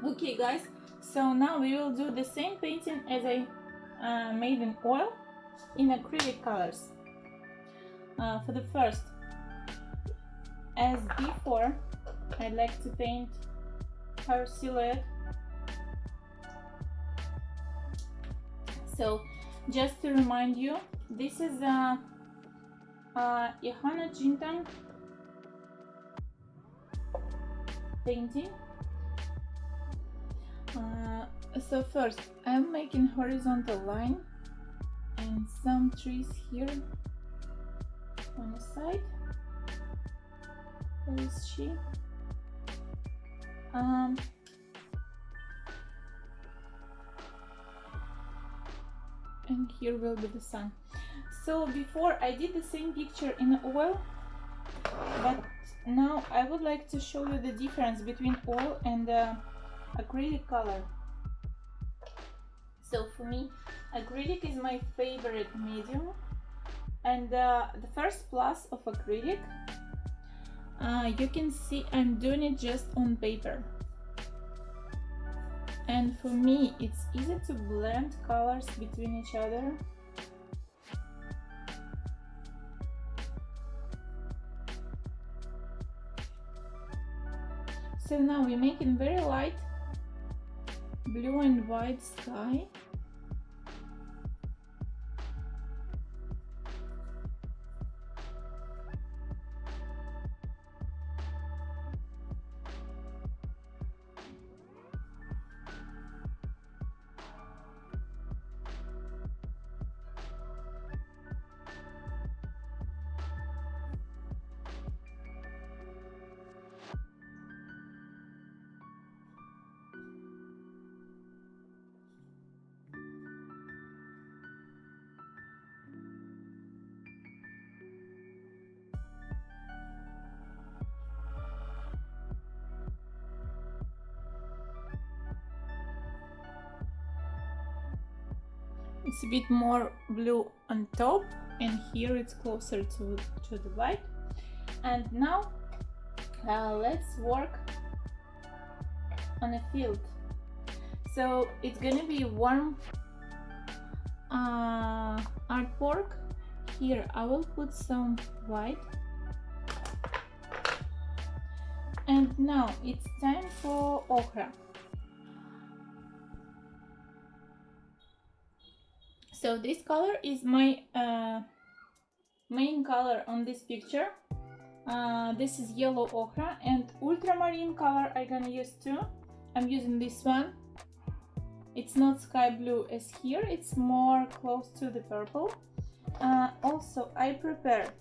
Okay guys, so now we will do the same painting as I made in oil in acrylic colors. For the first, as before, I'd like to paint her silhouette. So just to remind you, this is a Jonna Jinton painting. So first I'm making horizontal line and some trees here on the side. Where is she? And here will be the sun. So before I did the same picture in oil, but now I would like to show you the difference between oil and acrylic color. So for me, acrylic is my favorite medium, and the first plus of acrylic, you can see I'm doing it just on paper, and for me it's easy to blend colors between each other. So now we're making very light blue and white sky. It's a bit more blue on top, and here it's closer to the white. And now let's work on a field. So it's gonna be warm artwork. Here I will put some white. And now it's time for ochre. So this color is my main color on this picture. This is yellow ochre, and ultramarine color I'm gonna use too. I'm using this one. It's not sky blue as here, it's more close to the purple. Also I prepared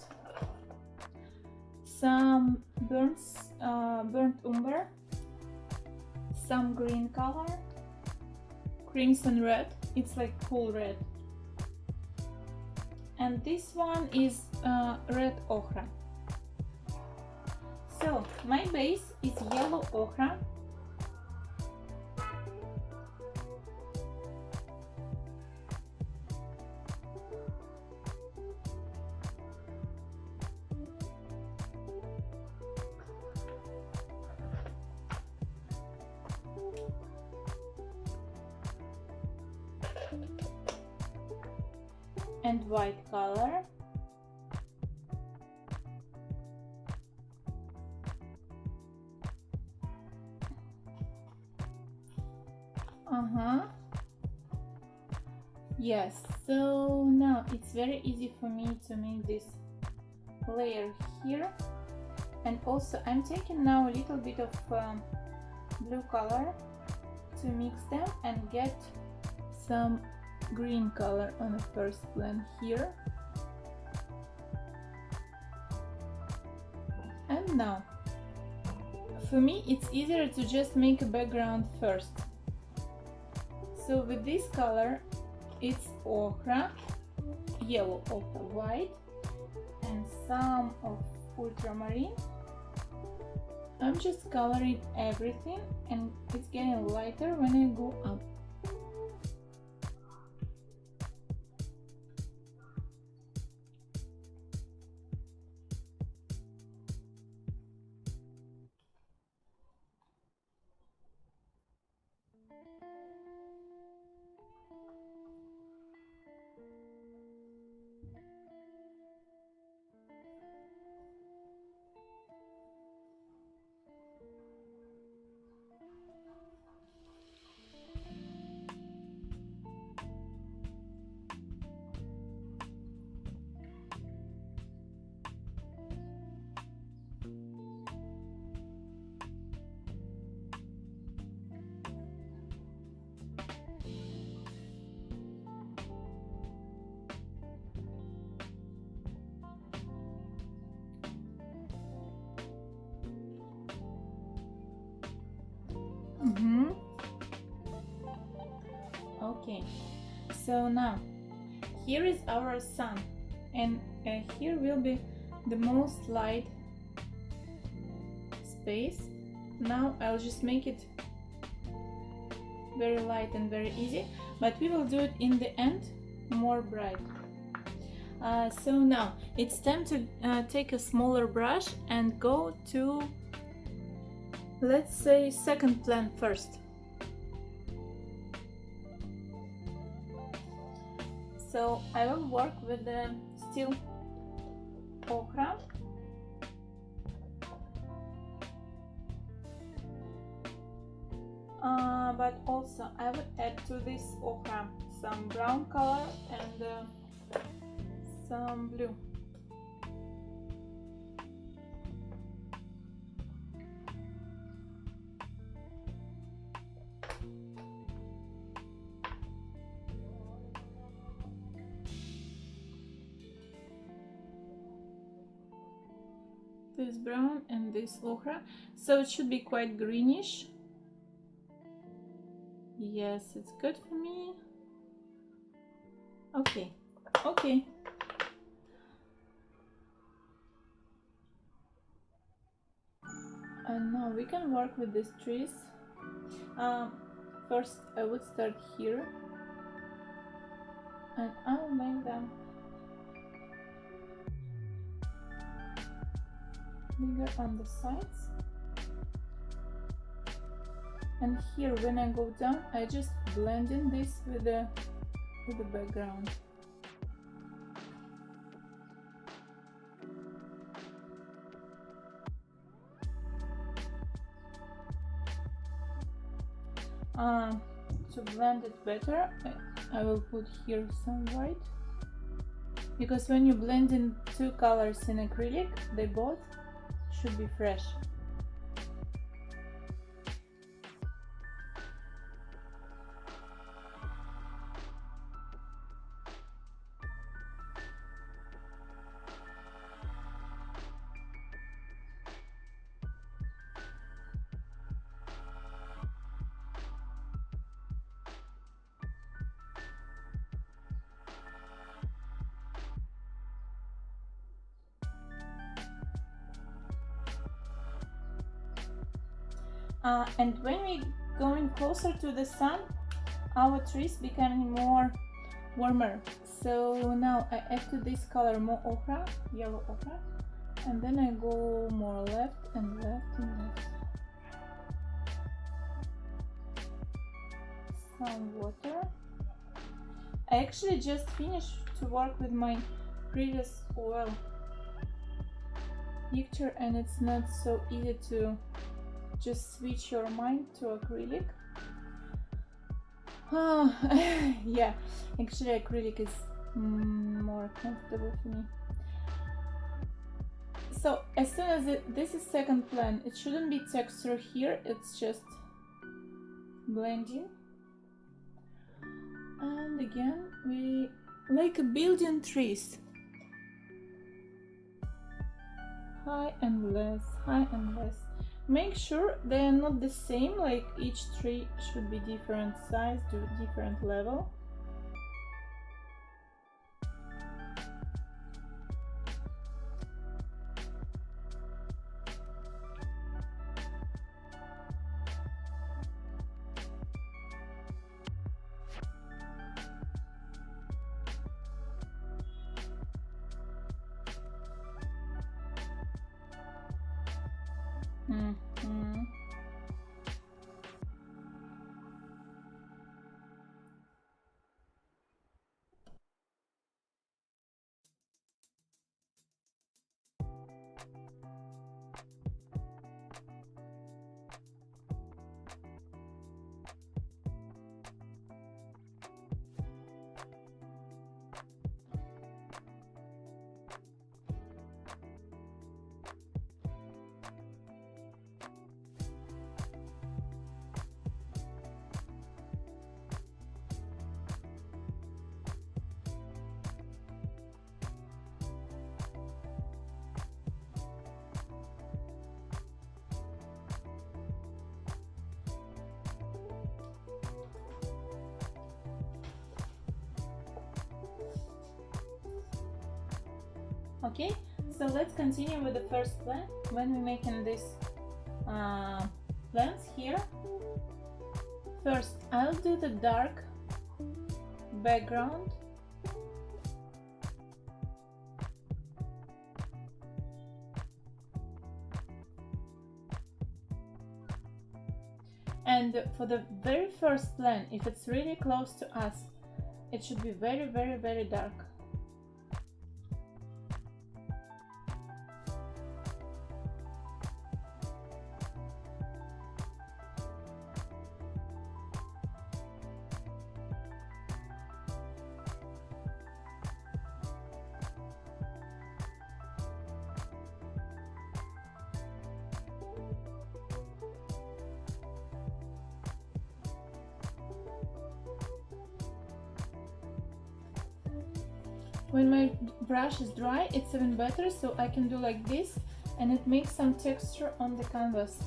some burnt umber, some green color, crimson red, it's like cool red, and this one is red ochre. So my base is yellow ochre. And white color. Yes, so now it's very easy for me to make this layer here. And also I'm taking now a little bit of blue color to mix them and get some green color on the first blend here. And now for me it's easier to just make a background first. So with this color, it's ochre, yellow ochre, white, and some of ultramarine. I'm just coloring everything, and it's getting lighter when I go up. Okay, so now here is our sun, and here will be the most light space. Now I'll just make it very light and very easy, but we will do it in the end more bright. So now it's time to take a smaller brush and go to, let's say, second plan first. So I will work with the still ochre. But also I would add to this ochre some brown color and some blue. This brown and this ochre, so it should be quite greenish. Yes, it's good for me. Okay. And now we can work with these trees. First I would start here, and I'll make them bigger on the sides. And here, when I go down, I just blend in this with the background. To blend it better, I will put here some white, because when you blend in two colors in acrylic, they both should be fresh. And when we going closer to the sun, our trees becoming more warmer. So now I add to this color more ochre, yellow ochre, and then I go more left and left and left. Some water. I actually just finished to work with my previous oil picture, and it's not so easy to just switch your mind to acrylic. Yeah, actually acrylic is more comfortable for me. So as soon as this is second plan, it shouldn't be texture here, it's just blending. And again, we like building trees. High and less, high and less. Make sure they are not the same, like each tree should be different size to different level. Okay, so let's continue with the first plan. When we're making this plants here, first I'll do the dark background. And for the very first plant, if it's really close to us, it should be very, very, very dark. When my brush is dry, it's even better, so I can do like this, and it makes some texture on the canvas,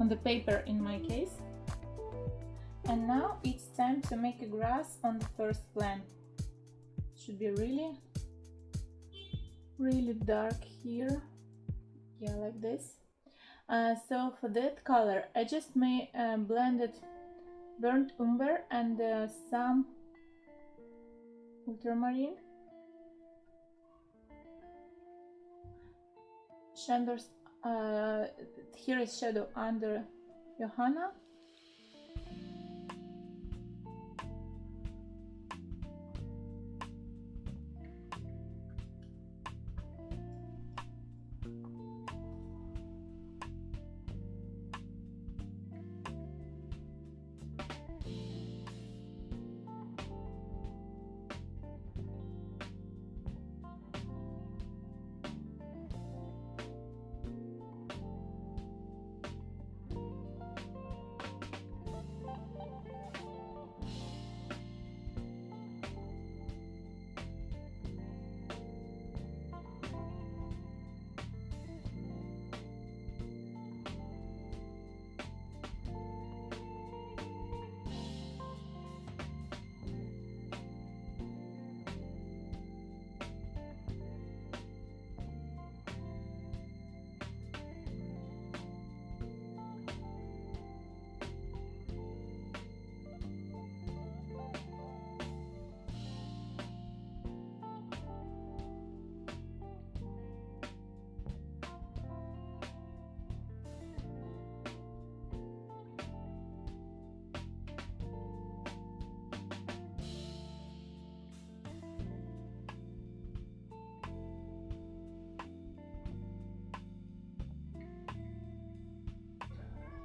on the paper in my case. And now it's time to make a grass on the first plan. It should be really, really dark here. Yeah, like this. So for that color, I just blended burnt umber and some ultramarine, shadows. Here is shadow under Jonna.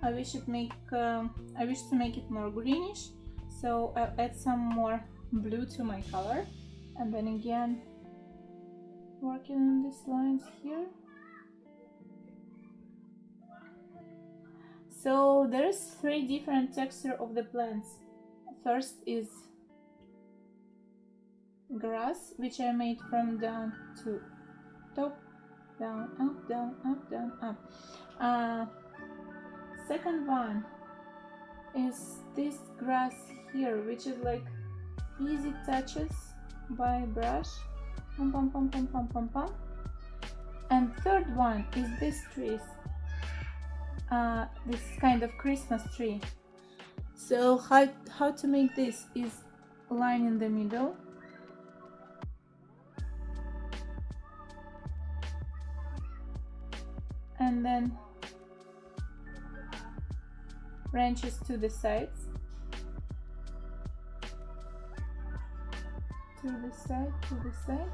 I wish to make it more greenish, so I'll add some more blue to my color, and then again working on these lines here. So there's 3 different texture of the plants. First is grass, which I made from down to top, down, up, down, up, down, up. Second one is this grass here, which is like easy touches by brush, pum pum pum pum pum pum pum. And third one is this trees, this kind of Christmas tree. So how to make this is line in the middle, and then branches to the sides, to the side, to the side.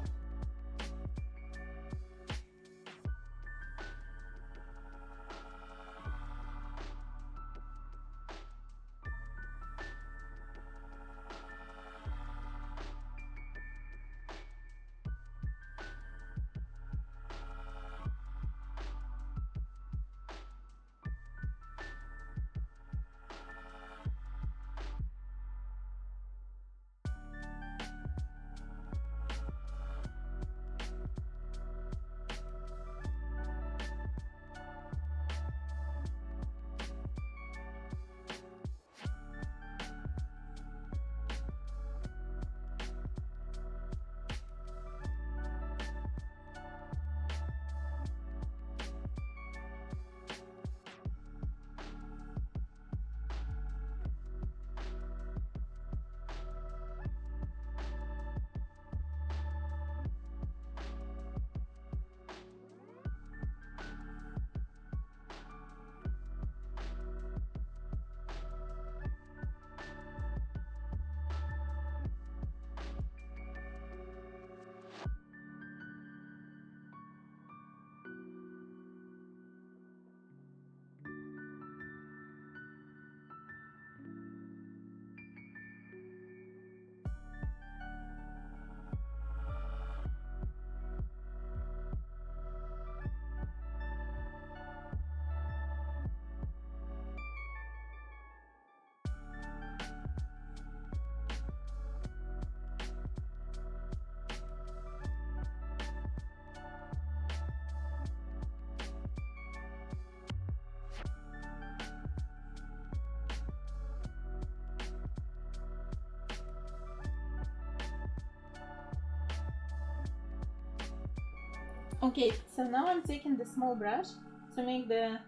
Okay, so now I'm taking the small brush to make the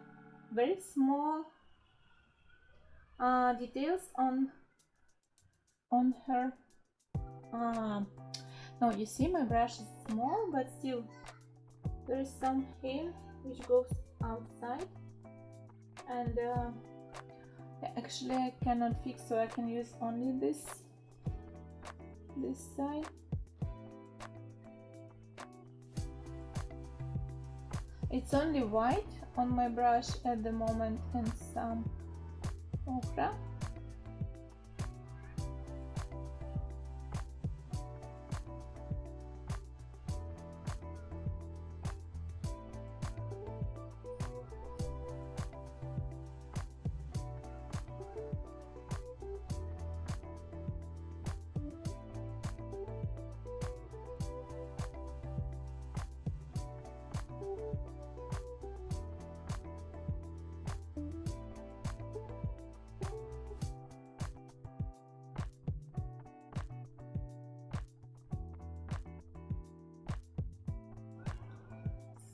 very small details on her. No, you see my brush is small, but still there is some hair which goes outside, and actually I cannot fix, so I can use only this side. It's only white on my brush at the moment and some ochre.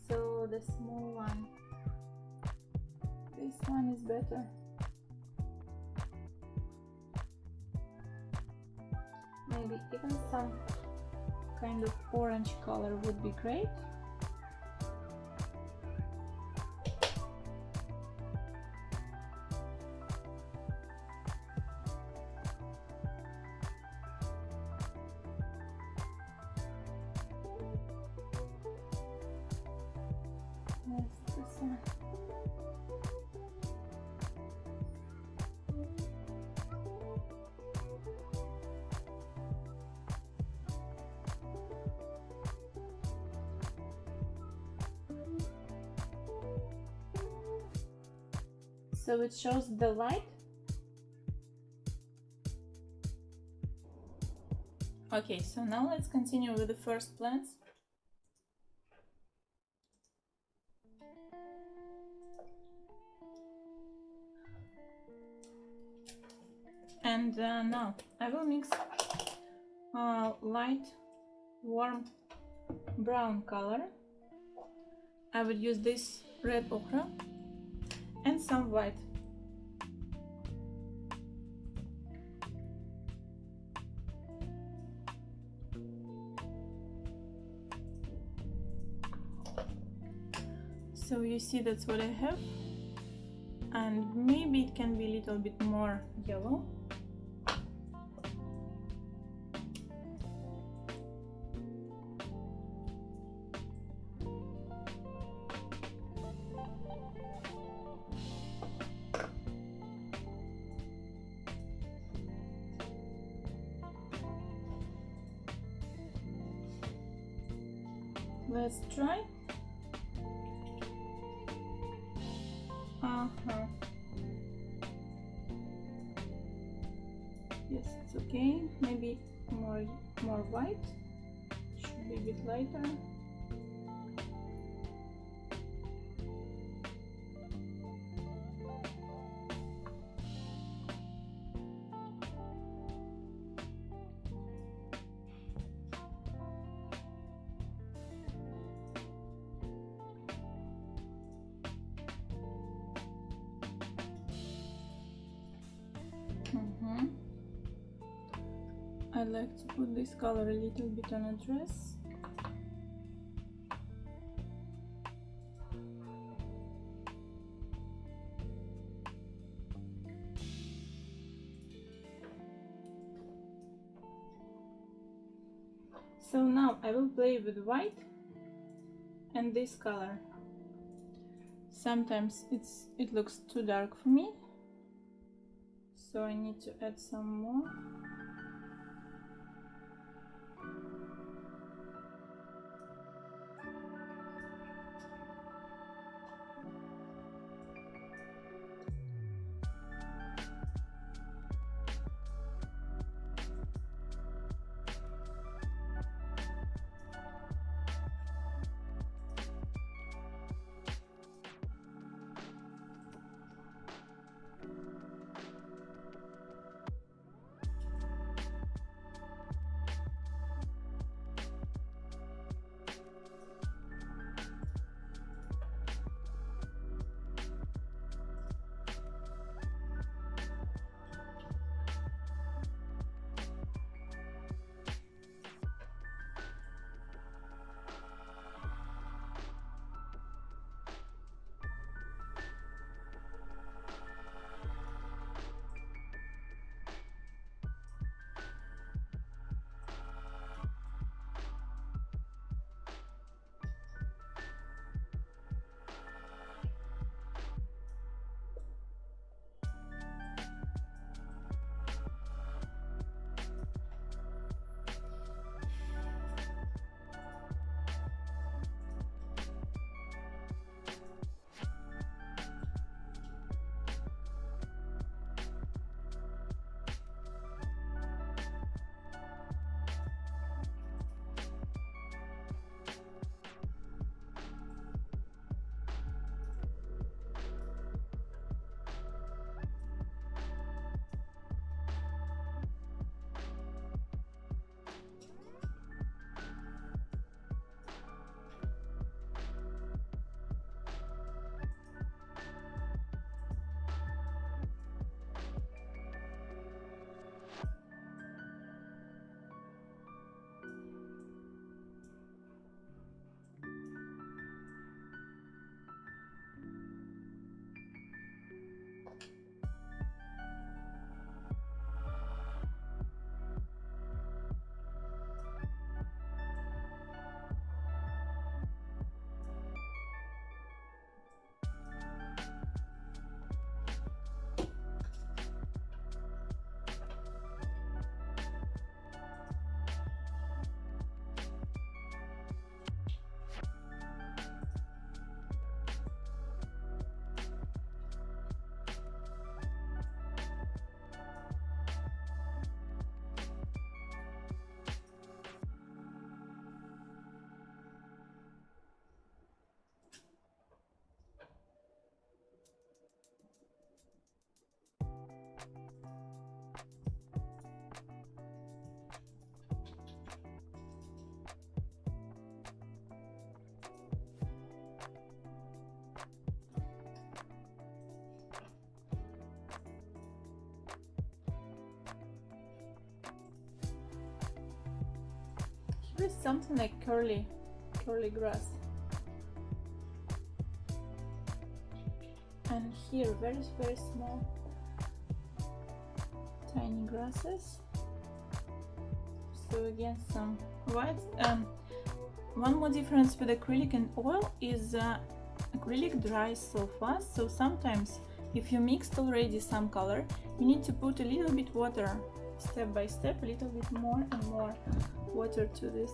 So the small one, this one is better. Maybe even some kind of orange color would be great. Yes, this one. So it shows the light. Okay, so now let's continue with the first plants. And now I will mix light warm brown color. I will use this red ochre and some white. So you see, that's what I have, and maybe it can be a little bit more yellow. Let's try. Yes, it's okay. Maybe more white. Should be a bit lighter. I like to put this color a little bit on a dress. So now I will play with white and this color. Sometimes it looks too dark for me, so I need to add some more. something like curly grass. And here very small tiny grasses. So again some white. One more difference with acrylic and oil is acrylic dries so fast, so sometimes if you mixed already some color, you need to put a little bit water, step by step, a little bit more and more water to this.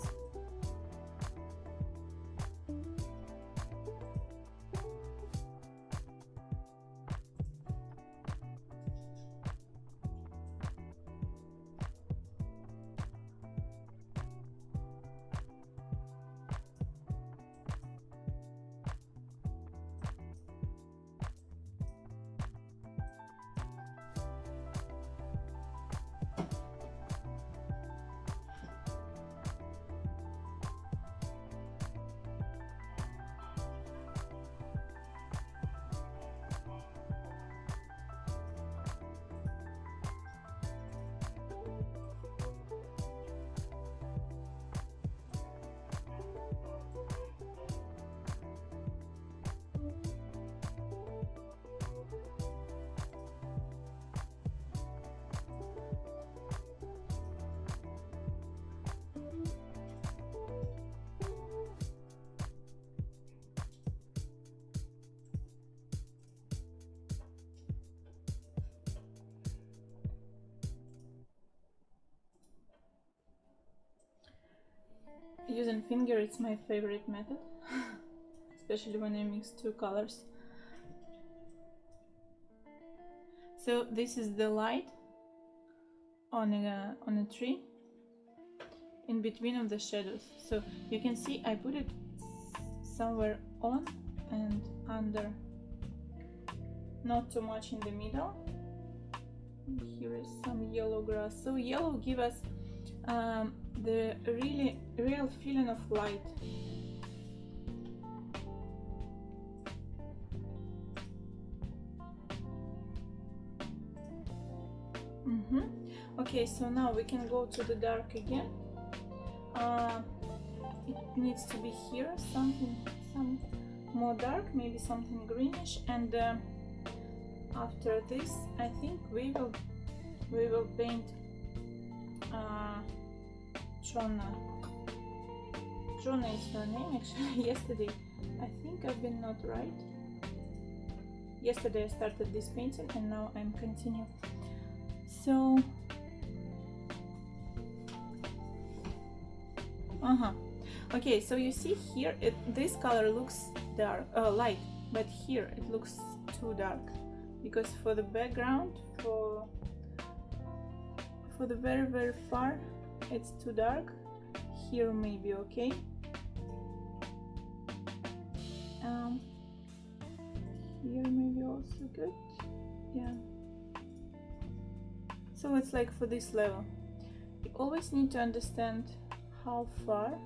Using finger, it's my favorite method, especially when I mix two colors. So this is the light on a tree in between of the shadows. So you can see I put it somewhere on and under, not too much in the middle. Here is some yellow grass. So yellow give us the real feeling of light. Okay, so now we can go to the dark again. It needs to be here, some more dark, maybe something greenish, and after this I think we will paint Jonna. Jonna is her name actually. Yesterday I think I've been not right. Yesterday I started this painting and now I'm continuing. So okay, so you see here this color looks dark, light, but here it looks too dark because for the background, for the very far, it's too dark. Here maybe okay. Here maybe also good. Yeah. So it's like for this level. You always need to understand how far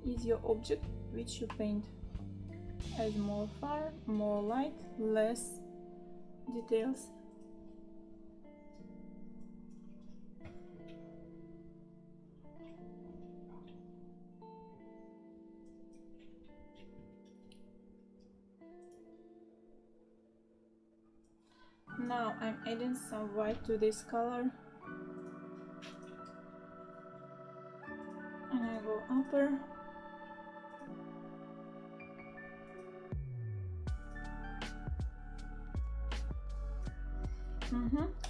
is your object which you paint. As more far, more light, less details. Now I'm adding some white to this color. And I go upper.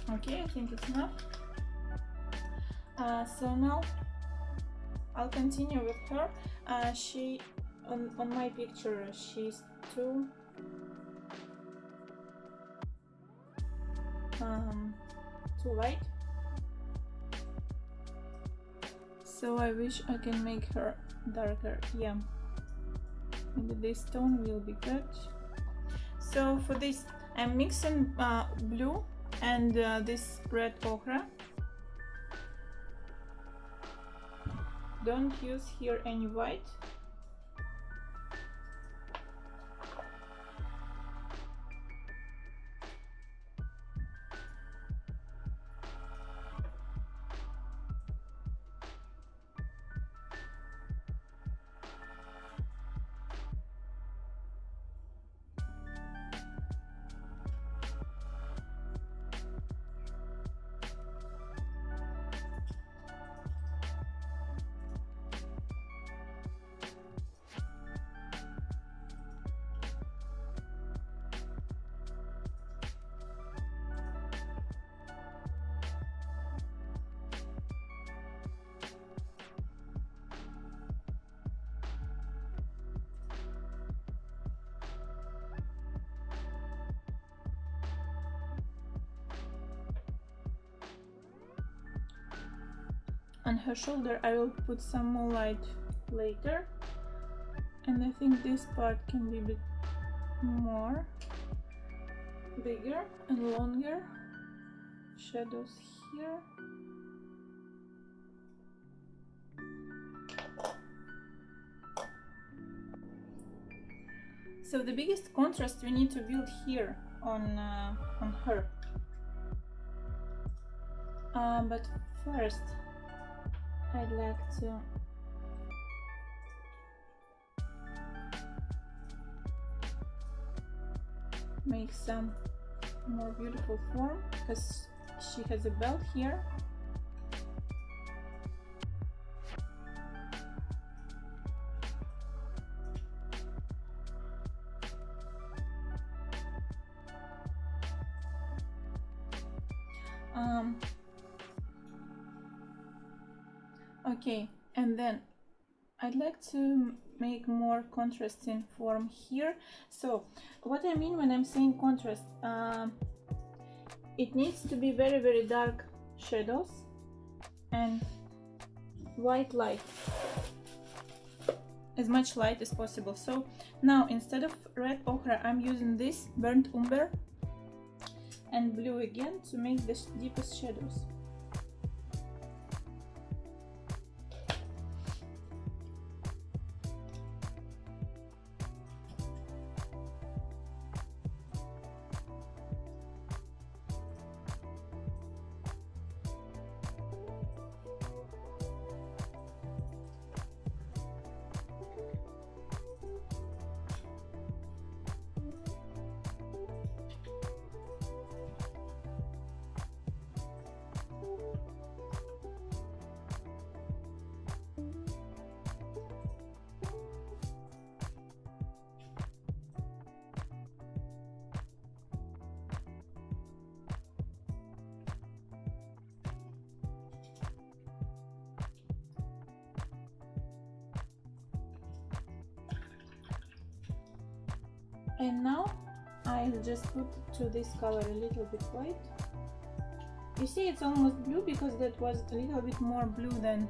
Okay, I think it's enough. So now I'll continue with her. She on my picture she's too light. So I wish I can make her darker. Yeah, maybe this tone will be good. So for this I'm mixing blue and this red ochre. Don't use here any white. On her shoulder I will put some more light later, and I think this part can be a bit more bigger and longer. Shadows here. So the biggest contrast we need to build here on her. But first I'd like to make some more beautiful form, because she has a belt here. Okay, and then I'd like to make more contrasting form here. So what I mean when I'm saying contrast, it needs to be very dark shadows and white light, as much light as possible. So now instead of red ochre I'm using this burnt umber and blue again to make the deepest shadows. And now I'll just put to this color a little bit white. You see it's almost blue because that was a little bit more blue than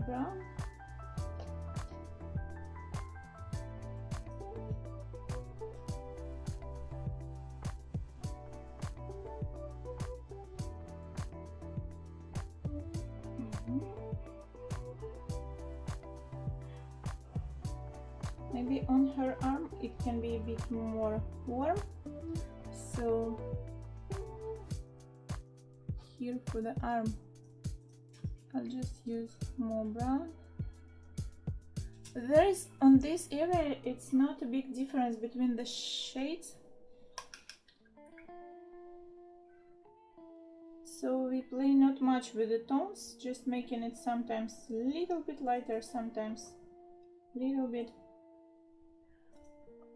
brown. Maybe on her arm it can be a bit more warm, so here for the arm I'll just use more brown. There is, on this area, it's not a big difference between the shades, so we play not much with the tones, just making it sometimes a little bit lighter, sometimes a little bit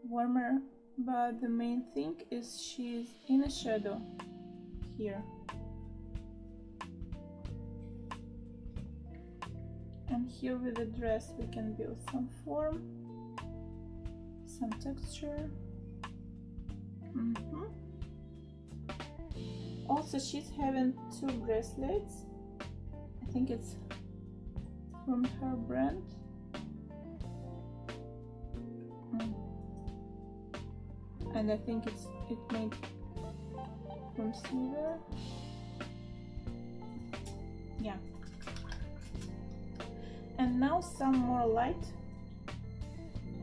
warmer, but the main thing is she's in a shadow here. And here with the dress we can build some form, some texture. Also she's having 2 bracelets. I think it's from her brand. And I think it's made from silver. Yeah. And now some more light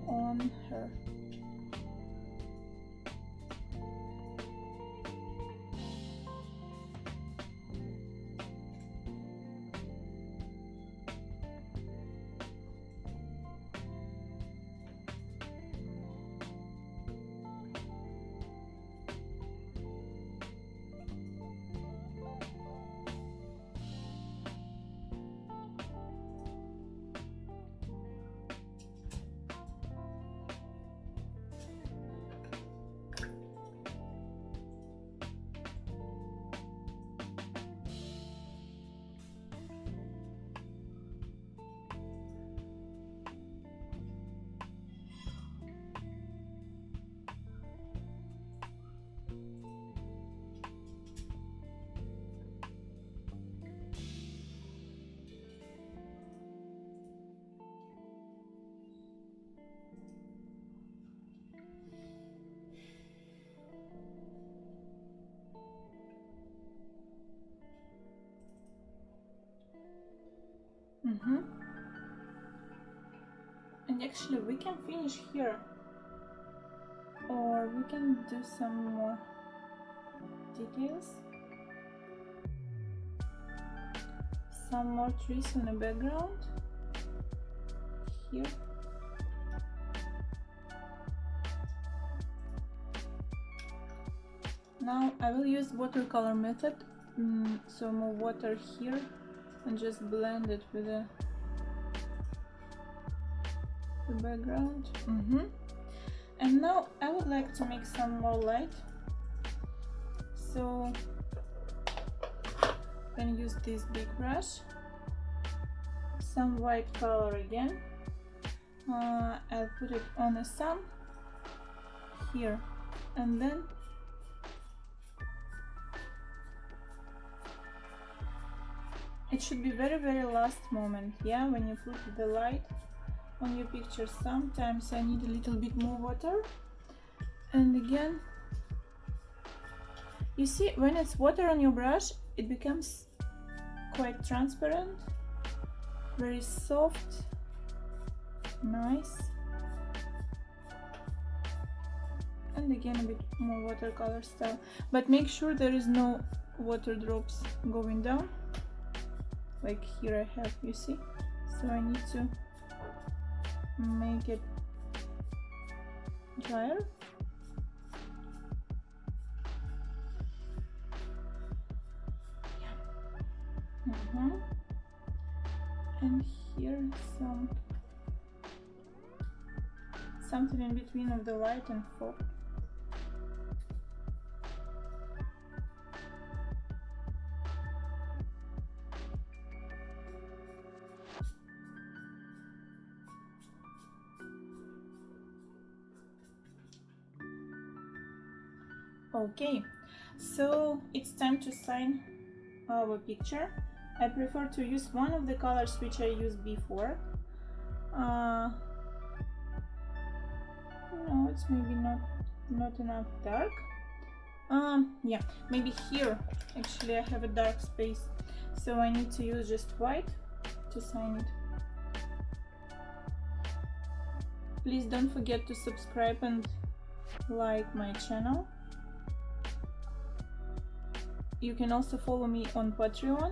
on her. And actually we can finish here, or we can do some more details, some more trees in the background here. Now I will use watercolor method, so more water here and just blend it with the background. And now I would like to make some more light, so I can use this big brush, some white color again. I'll put it on the sun here, and then it should be very last moment, yeah, when you put the light on your picture. Sometimes I need a little bit more water, and again, you see, when it's water on your brush, it becomes quite transparent, very soft, nice. And again, a bit more watercolor style, but make sure there is no water drops going down, like here I have, you see. So I need to make it drier. Yeah. And here something in between of the light and fog. Okay, so it's time to sign our picture. I prefer to use one of the colors which I used before. No, it's maybe not enough dark. Yeah, maybe here actually I have a dark space, so I need to use just white to sign it. Please don't forget to subscribe and like my channel. You can also follow me on Patreon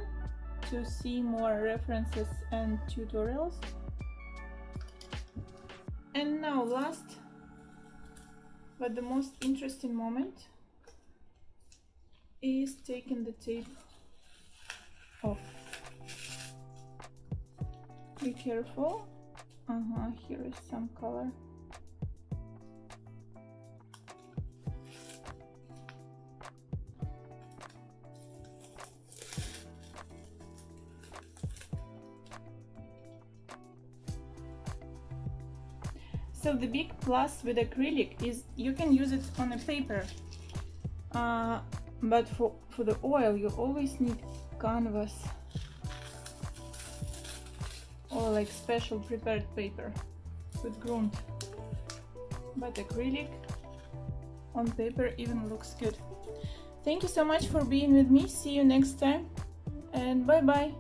to see more references and tutorials. And now last but the most interesting moment is taking the tape off. Be careful. Here is some color. So the big plus with acrylic is you can use it on a paper, but for the oil you always need canvas or like special prepared paper with grunt. But acrylic on paper even looks good. Thank you so much for being with me. See you next time, and bye bye.